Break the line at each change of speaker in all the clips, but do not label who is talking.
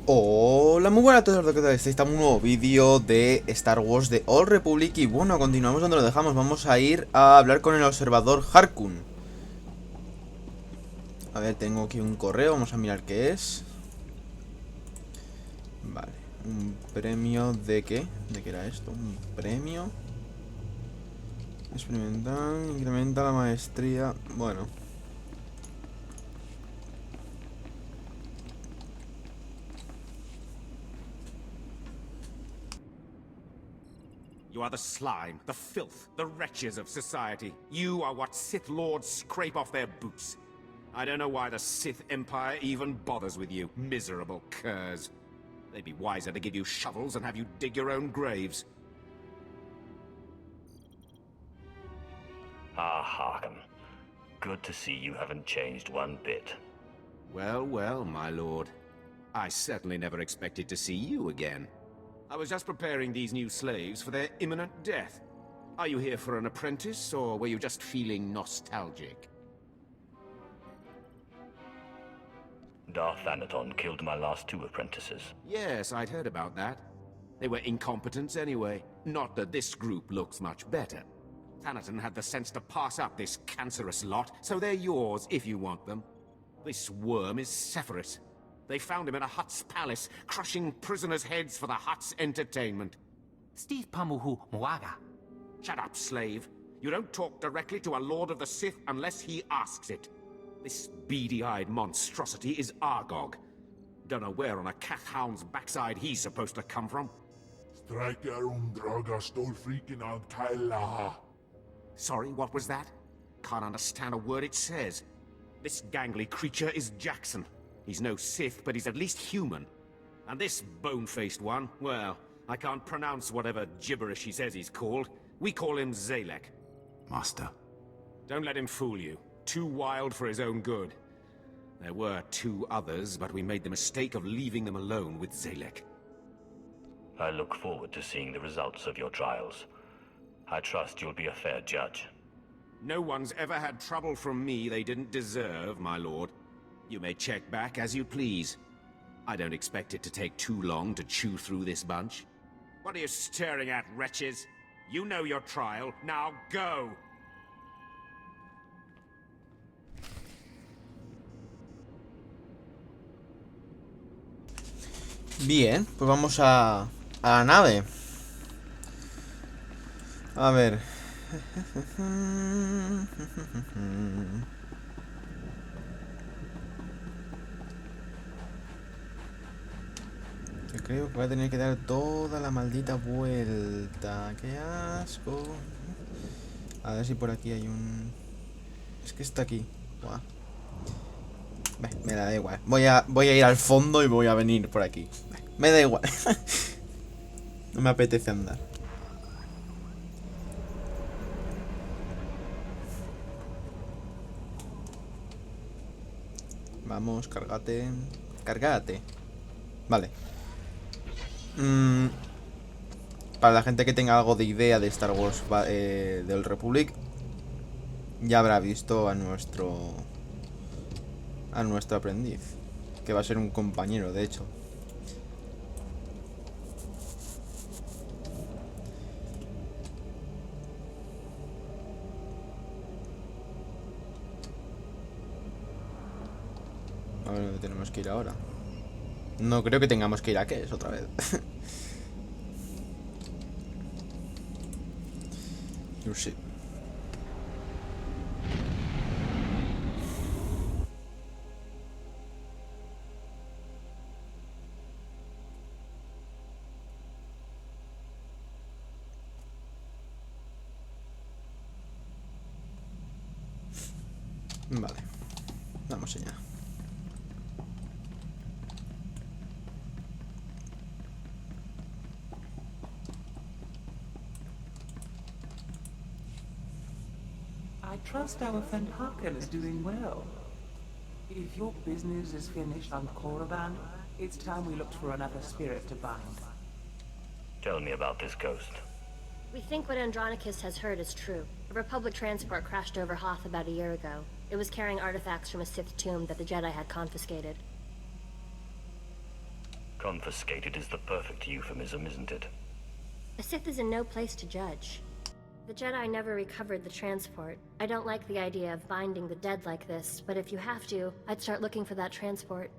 Hola, muy buenas a todos, ¿qué tal estáis? Estamos en un nuevo vídeo de Star Wars de Old Republic. Y bueno, continuamos donde lo dejamos. Vamos a ir a hablar con el observador Harkun. A ver, tengo aquí un correo, vamos a mirar qué es. Vale, un premio de qué? ¿De qué era esto? Un premio. Experimental, incrementa la maestría. Bueno,
You are the slime, the filth, the wretches of society. You are what Sith Lords scrape off their boots. I don't know why the Sith Empire even bothers with you, miserable curs. They'd be wiser to give you shovels and have you dig your own graves.
Ah, Harkham. Good to see you haven't changed one bit.
Well, well, my lord. I certainly never expected to see you again. I was just preparing these new slaves for their imminent death. Are you here for an apprentice, or were you just feeling nostalgic?
Darth Thanaton killed my last two apprentices.
Yes, I'd heard about that. They were incompetents anyway. Not that this group looks much better. Thanaton had the sense to pass up this cancerous lot, so they're yours if you want them. This worm is Sephiroth. They found him in a Hutt's palace, crushing prisoners' heads for the Hutt's entertainment.
Steve Pamuhu Muaga.
Shut up, slave. You don't talk directly to a Lord of the Sith unless he asks it. This beady-eyed monstrosity is Argog. Don't know where on a cat-hound's backside he's supposed to come from.
Striker Draga stole freaking out Kyla.
Sorry, what was that? Can't understand a word it says. This gangly creature is Jackson. He's no Sith, but he's at least human. And this bone-faced one, well, I can't pronounce whatever gibberish he says he's called. We call him Zalek.
Master.
Don't let him fool you. Too wild for his own good. There were two others, but we made the mistake of leaving them alone with Zalek.
I look forward to seeing the results of your trials. I trust you'll be a fair judge.
No one's ever had trouble from me they didn't deserve, my lord. You may check back as you please. I don't expect it to take too long to chew through this bunch. What are you staring at, wretches? You know your trial. Now go!
bien, pues vamos a la nave. A ver. Yo creo que voy a tener que dar toda la maldita vuelta. ¡Qué asco! A ver si por aquí hay un... Es que está aquí. Buah. Me da igual. Voy a ir al fondo y voy a venir por aquí. Me da igual. No me apetece andar. Vamos, cárgate. Cárgate. Vale. Para la gente que tenga algo de idea de Star Wars del Republic, ya habrá visto a nuestro aprendiz, que va a ser un compañero, de hecho. A ver dónde tenemos que ir ahora. No creo que tengamos que ir a qué es otra vez. Yo sí. Vale. Vamos allá.
I trust our friend Harkin is doing well. If your business is finished on Korriban, it's time we looked for another spirit to bind.
Tell me about this ghost.
We think what Andronicus has heard is true. A Republic transport crashed over Hoth about a year ago. It was carrying artifacts from a Sith tomb that the Jedi had confiscated.
Confiscated is the perfect euphemism, isn't it?
A Sith is in no place to judge. The Jedi never recovered the transport. I don't like the idea of binding the dead like this, but if you have to, I'd start looking for that transport.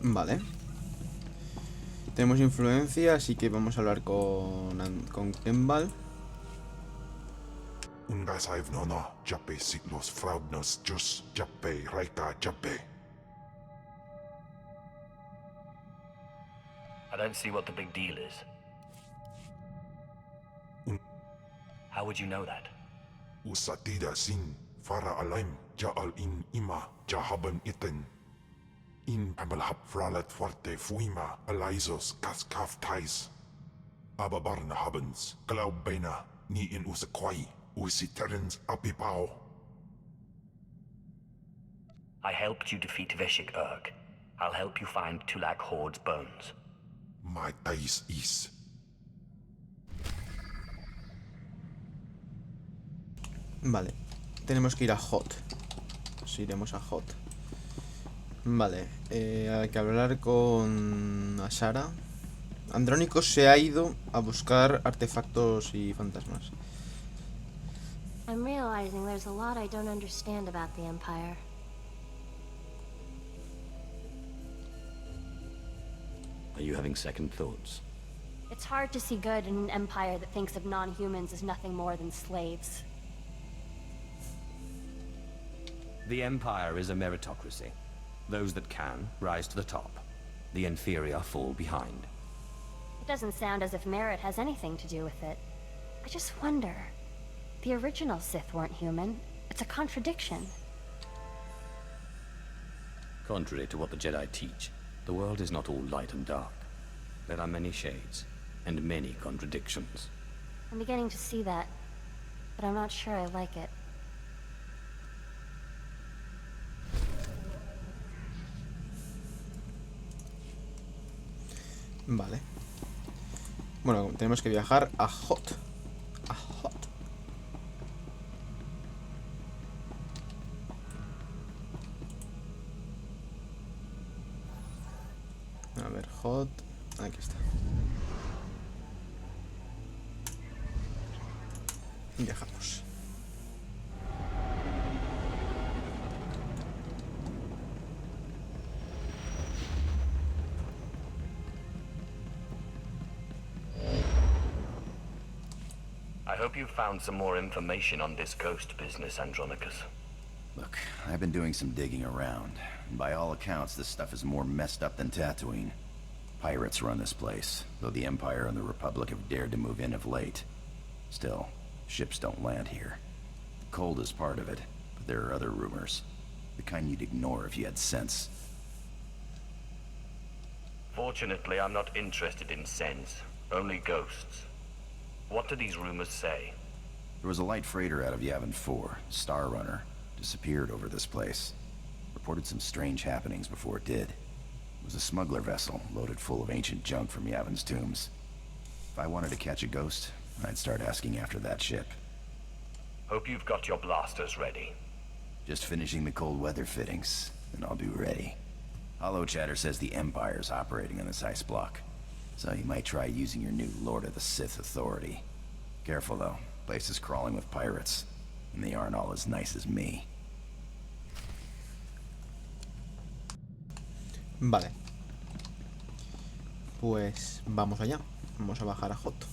Vale. Tenemos influencia, así que vamos a hablar con Kembal.
Ungasaiv nona, jape signos fraudnos jus, jape raita jape.
I don't see what the big deal is. How would you know that?
Usatida sin, fara alaim, jaal in ima, jahaban iten. In pamalhap fralat fuerte fuima, alaisos kaskaf tais. Ababarna habens, glaubena, ni in usakwai, usiterens apipao.
I helped you defeat Veshik Urg. I'll help you find Tulak Horde's bones.
My tais is.
Vale. Tenemos que ir a Hot. Pues iremos a Hot. Vale. Hay que hablar con Ashara. Andrónico se ha ido a buscar artefactos y fantasmas.
I'm realizing there's a lot I don't understand about the Empire.
Are you having second thoughts?
It's hard to see good in an empire that thinks of non-humans as nothing more than slaves.
The Empire is a meritocracy. Those that can rise to the top. The inferior fall behind.
It doesn't sound as if merit has anything to do with it. I just wonder. The original Sith weren't human. It's a contradiction.
Contrary to what the Jedi teach, the world is not all light and dark. There are many shades, and many contradictions.
I'm beginning to see that, but I'm not sure I like it.
Vale. Bueno, tenemos que viajar a Hot. A Hot. A ver, Hot. Aquí está. Viajamos.
I hope you found some more information on this ghost business, Andronicus.
Look, I've been doing some digging around. And by all accounts, this stuff is more messed up than Tatooine. Pirates run this place, though the Empire and the Republic have dared to move in of late. Still, ships don't land here. The cold is part of it, but there are other rumors. The kind you'd ignore if you had sense.
Fortunately, I'm not interested in sense, only ghosts. What do these rumors say?
There was a light freighter out of Yavin 4, Star Runner, disappeared over this place. Reported some strange happenings before it did. It was a smuggler vessel loaded full of ancient junk from Yavin's tombs. If I wanted to catch a ghost, I'd start asking after that ship.
Hope you've got your blasters ready.
Just finishing the cold weather fittings, and I'll be ready. Hollow Chatter says the Empire's operating on this ice block, so you might try using your new Lord of the Sith authority. Careful though, place is crawling with pirates, and they aren't all as nice as me.
Vale. Pues vamos allá. Vamos a bajar a Hot.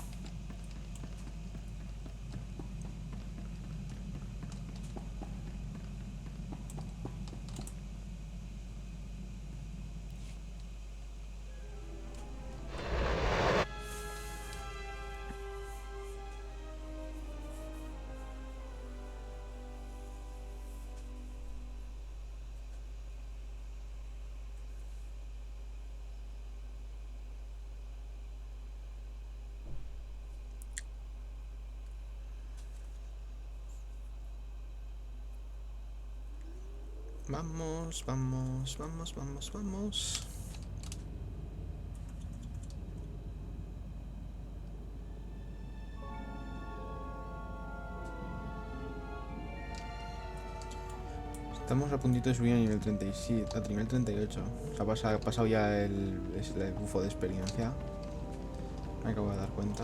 Vamos, vamos, vamos, vamos, vamos. Estamos a puntito de subir a nivel 37, a nivel 38. O sea, ha pasado ya el bufo de experiencia. Me acabo de dar cuenta.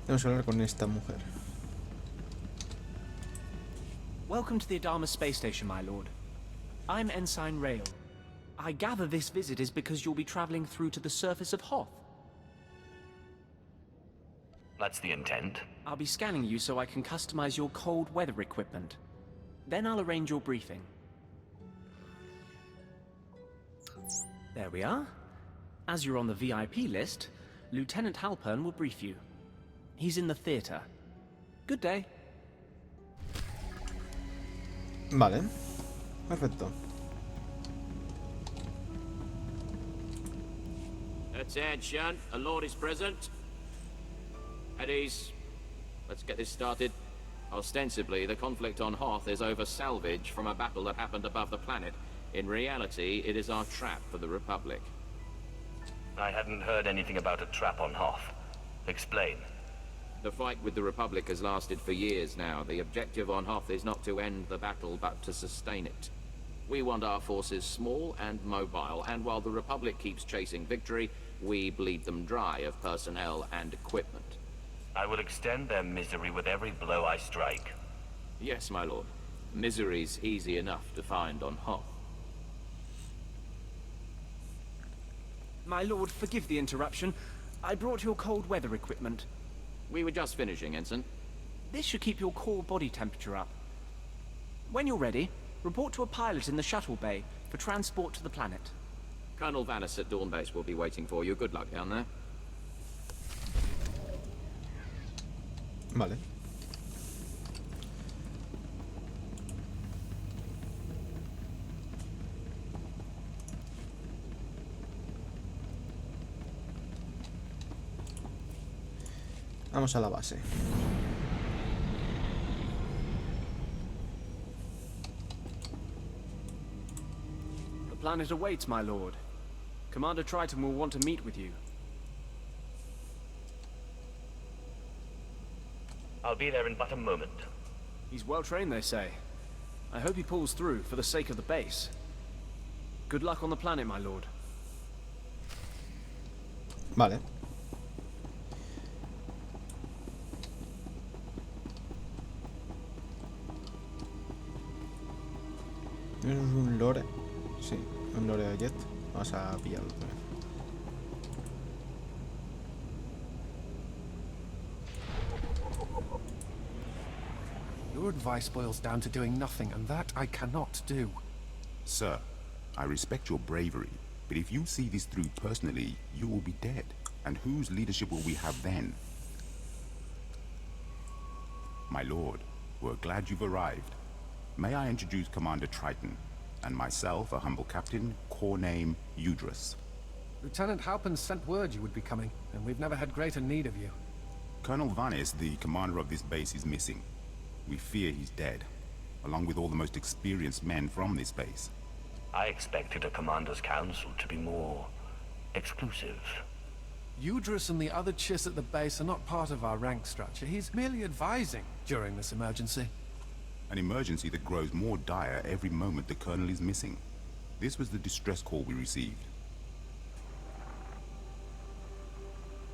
Tenemos que hablar con esta mujer.
Welcome to the Adama space station, my lord. I'm Ensign Rail. I gather this visit is because you'll be traveling through to the surface of Hoth.
That's the intent.
I'll be scanning you so I can customize your cold weather equipment. Then I'll arrange your briefing. There we are. As you're on the VIP list, Lieutenant Halpern will brief you. He's in the theater. Good day.
Vale. Perfecto.
Attention, a lord is present. At ease. Let's get this started. Ostensibly, the conflict on Hoth is over salvage from a battle that happened above the planet. In reality, it is our trap for the Republic.
I hadn't heard anything about a trap on Hoth. Explain.
The fight with the Republic has lasted for years now. The objective on Hoth is not to end the battle, but to sustain it. We want our forces small and mobile, and while the Republic keeps chasing victory, we bleed them dry of personnel and equipment.
I will extend their misery with every blow I strike.
Yes, my lord. Misery's easy enough to find on Hoth.
My lord, forgive the interruption. I brought your cold weather equipment.
We were just finishing, Ensign.
This should keep your core body temperature up. When you're ready, report to a pilot in the shuttle bay for transport to the planet.
Colonel Vanis at Dawn Base will be waiting for you. Good luck down there.
Vale. Vamos a la base.
The planet awaits, my lord. Commander Triton will want to meet with you.
I'll be there in but a moment.
He's well trained, they say. I hope he pulls through for the sake of the base. Good luck on the planet, my lord.
Vale. ¿Es un lore? Sí, un lore de jet. Vamos a pillarlo otra vez.
Your advice boils down to doing nothing, and that I cannot do.
Sir, I respect your bravery, but if you see this through personally, you will be dead. And whose leadership will we have then? My lord, we're glad you've arrived. May I introduce Commander Triton, and myself, a humble captain, core name Udris.
Lieutenant Halpern sent word you would be coming, and we've never had greater need of you.
Colonel Vanis, the commander of this base, is missing. We fear he's dead, along with all the most experienced men from this base.
I expected a commander's council to be more exclusive.
Udris and the other chiss at the base are not part of our rank structure. He's merely advising during this emergency.
An emergency that grows more dire every moment the colonel is missing. This was the distress call we received.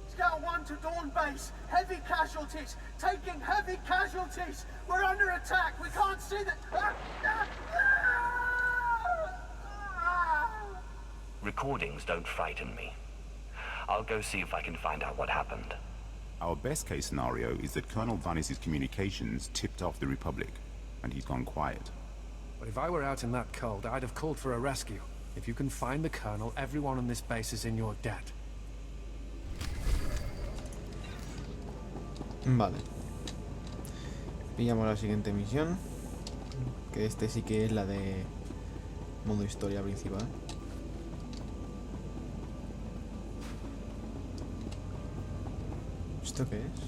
Scout 1 to Dawn Base. Heavy casualties. Taking heavy casualties. We're under attack. We can't see the...
Recordings don't frighten me. I'll go see if I can find out what happened.
Our best case scenario is that Colonel Vanis's communications tipped off the Republic, and he's gone quiet.
But if I were out in that cold, I'd have called for a rescue. If you can find the Colonel, everyone on this base is in your debt.
Vale. Pillamos la siguiente misión. Que este sí que es la de modo historia principal. ¿Esto qué es?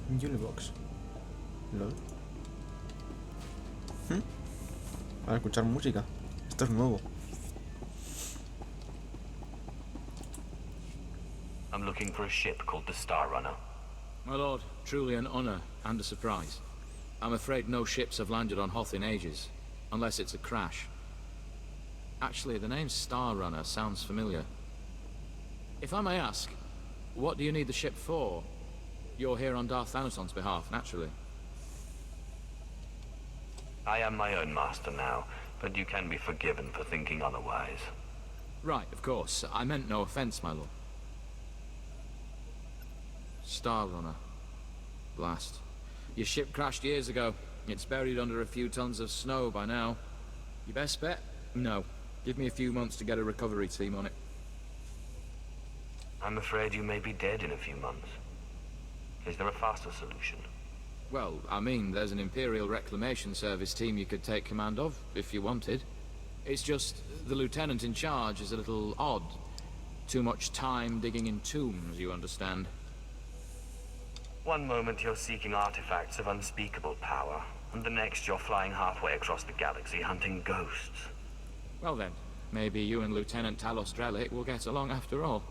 Un Julebox. LOL. Para escuchar música. Esto es nuevo.
I'm looking for a ship called the Star Runner.
My lord, truly an honor and a surprise. I'm afraid no ships have landed on Hoth in ages, unless it's a crash. Actually, the name Star Runner sounds familiar. If I may ask, what do you need the ship for? You're here on Darth Thanason's behalf, naturally.
I am my own master now, but you can be forgiven for thinking otherwise.
Right, of course. I meant no offense, my lord. Star Runner. Blast. Your ship crashed years ago. It's buried under a few tons of snow by now. Your best bet? No. Give me a few months to get a recovery team on it.
I'm afraid you may be dead in a few months. Is there a faster solution?
Well, I mean, there's an Imperial Reclamation Service team you could take command of, if you wanted. It's just, the lieutenant in charge is a little odd. Too much time digging in tombs, you understand.
One moment you're seeking artifacts of unspeakable power, and the next you're flying halfway across the galaxy hunting ghosts.
Well then, maybe you and Lieutenant Talos Drellick will get along after all.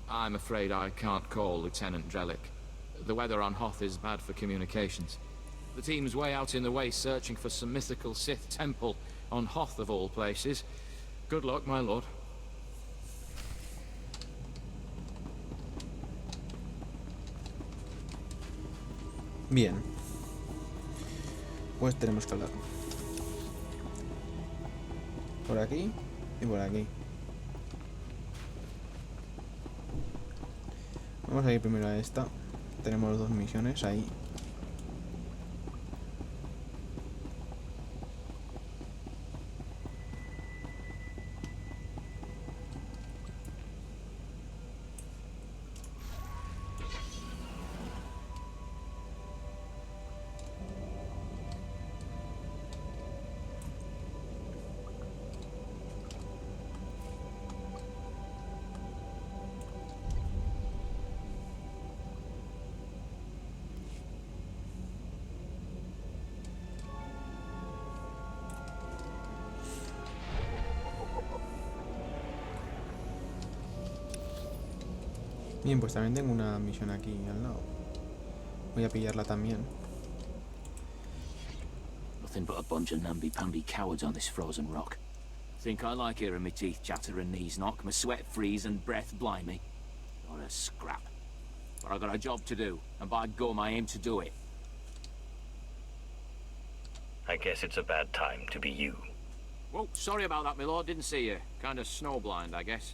I'm afraid I can't call Lieutenant Drellick. The weather on Hoth is bad for communications. The team's way out in the way searching for some mythical Sith temple on Hoth of all places. Good luck, my lord.
Bien. Pues tenemos que hablar. Por aquí y por aquí. Vamos a ir primero a esta. Tenemos 2 misiones ahí. Bien, pues también tengo una misión aquí al lado. Voy a pillarla también.
Nothing but a bunch of namby-pamby cowards on this frozen rock. Think I like hearing my teeth chatter and knees knock, my sweat freeze and breath blind me? Not a scrap. But I got a job to do, and by gum I aim to do it.
I guess it's a bad time to be you.
Whoa, sorry about that, my lord. Didn't see you. Kind of snowblind, I guess.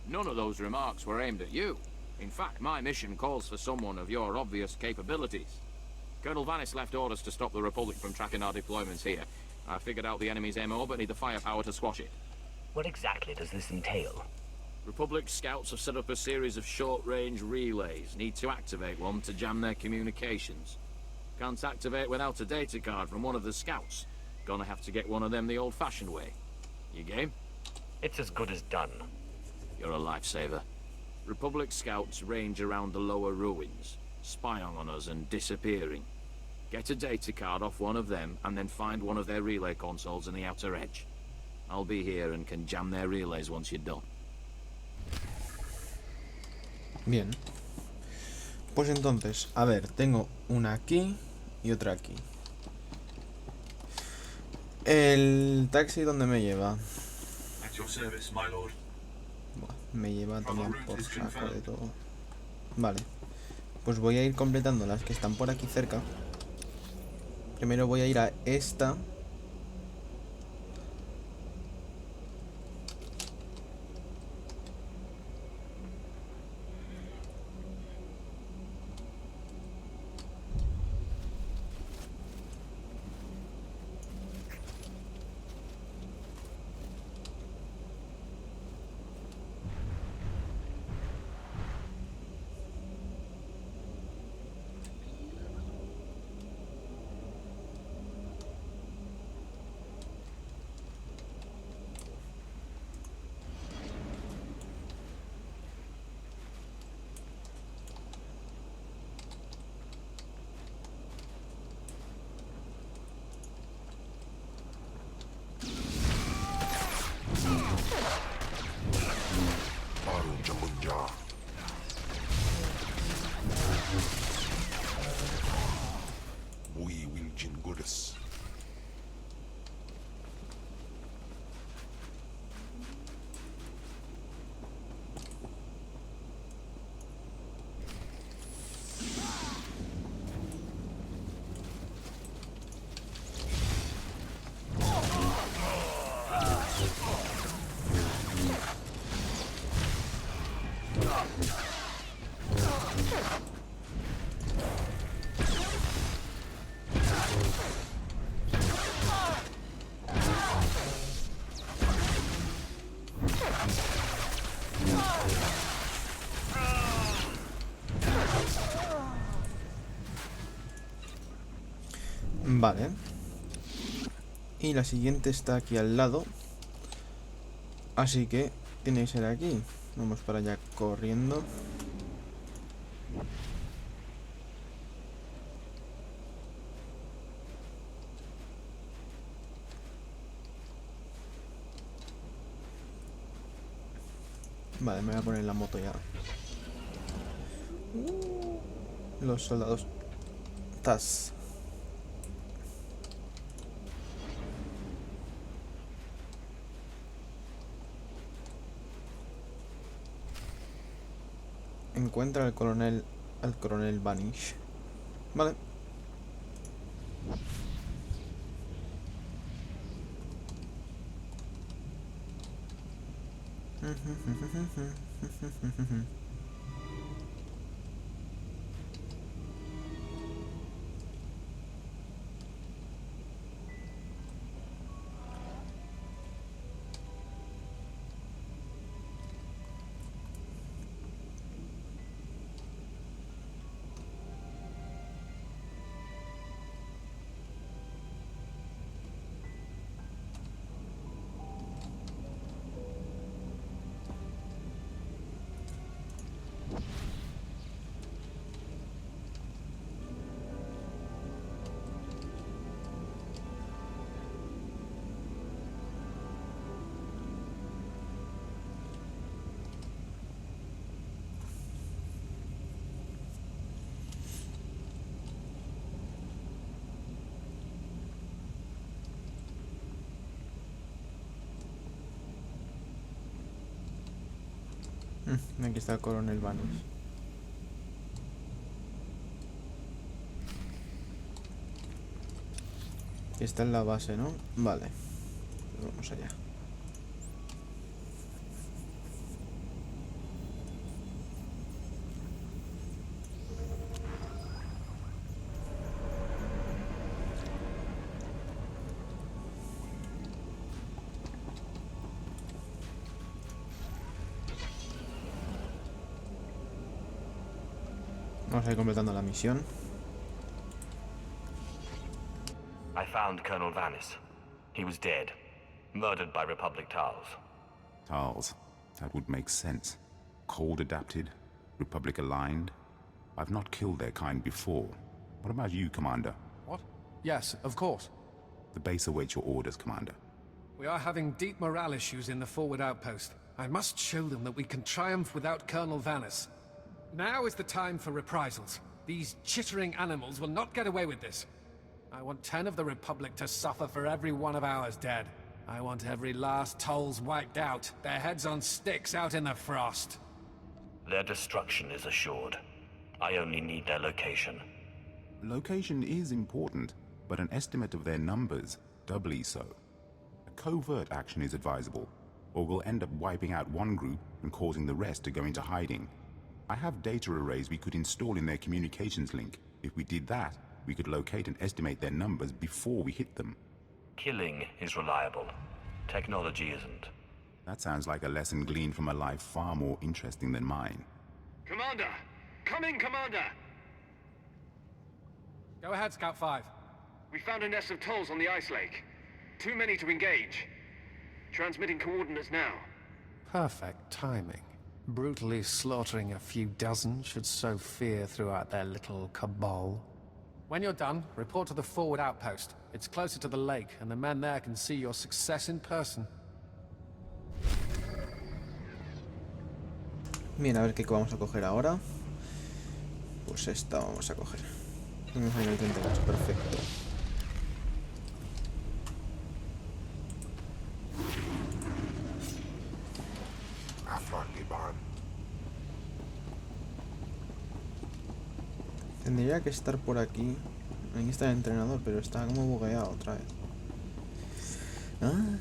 None of those remarks were aimed at you. In fact, my mission calls for someone of your obvious capabilities. Colonel Vanis left orders to stop the Republic from tracking our deployments here. I figured out the enemy's MO, but need the firepower to squash it.
What exactly does this entail?
Republic scouts have set up a series of short-range relays. Need to activate one to jam their communications. Can't activate without a data card from one of the scouts. Gonna have to get one of them the old-fashioned way. You game?
It's as good as done.
You're a lifesaver. Republic scouts range around the lower ruins, spying on us and disappearing. Get a data card off one of them, and then find one of their relay consoles in the outer edge. I'll be here and can jam their relays once you're done.
Bien. Pues entonces, a ver, tengo una aquí y otra aquí. El taxi, ¿dónde me lleva?
At your service, my lord.
Buah, me lleva también por saco de todo. Vale. Pues voy a ir completando las que están por aquí cerca. Primero voy a ir a esta. Vale. Y la siguiente está aquí al lado. Así que tiene que ser aquí. Vamos para allá corriendo. Vale, me voy a poner en la moto ya. Los soldados TAS. Encuentra al coronel Vanish. Vale. Aquí está el coronel Vanish. Está en la base, ¿no? Vale. Pues vamos allá. Vamos a ir completando la misión.
I found Colonel Vanis. He was dead. Murdered by Republic Tals.
Tals. That would make sense. Cold adapted, Republic aligned. I've not killed their kind before. What about you, Commander?
What? Yes, of course.
The base awaits your orders, Commander.
We are having deep morale issues in the forward outpost. I must show them that we can triumph without Colonel Vanis. Now is the time for reprisals. These chittering animals will not get away with this. I want 10 of the Republic to suffer for every one of ours dead. I want every last Tolls wiped out, their heads on sticks out in the frost.
Their destruction is assured. I only need their location.
Location is important, but an estimate of their numbers, doubly so. A covert action is advisable, or we'll end up wiping out one group and causing the rest to go into hiding. I have data arrays we could install in their communications link. If we did that, we could locate and estimate their numbers before we hit them.
Killing is reliable. Technology isn't.
That sounds like a lesson gleaned from a life far more interesting than mine.
Commander! Come in, Commander! Go ahead, Scout 5.
We found a nest of Tolls on the ice lake. Too many to engage. Transmitting coordinates now.
Perfect timing. Brutally slaughtering a few dozen should sow fear throughout their little cabal. When you're done, report to the forward outpost. It's closer to the lake, and the men there can see your success in person.
Bien, a ver qué vamos a coger ahora. Pues esta vamos a coger. Vamos a ir al 32, perfecto. Tendría que estar por aquí. Aquí está el entrenador, pero está como bugueado otra vez. Ay.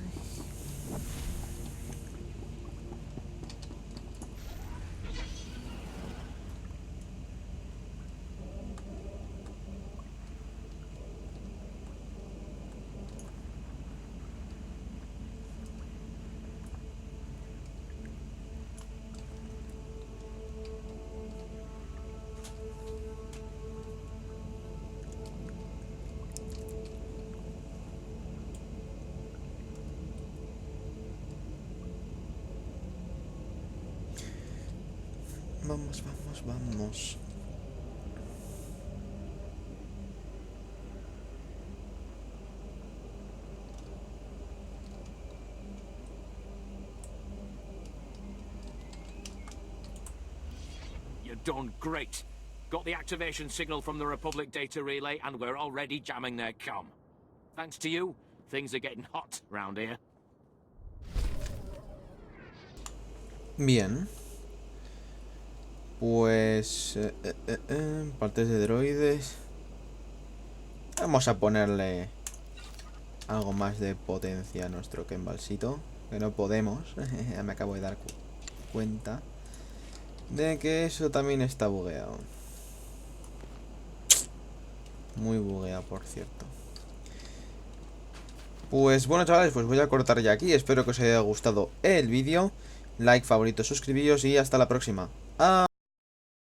Vamos, vamos, vamos.
You're done great. Got the activation signal from the Republic data relay, and we're already jamming their comm. Thanks to you, things are getting hot round here.
Bien. Pues... partes de droides. Vamos a ponerle algo más de potencia a nuestro Kembalsito. Que no podemos. Ya me acabo de dar cuenta de que eso también está bugueado. Muy bugueado, por cierto. Pues bueno, chavales, pues voy a cortar ya aquí. Espero que os haya gustado el vídeo. Like, favorito, suscribíos y hasta la próxima. ¡Adiós!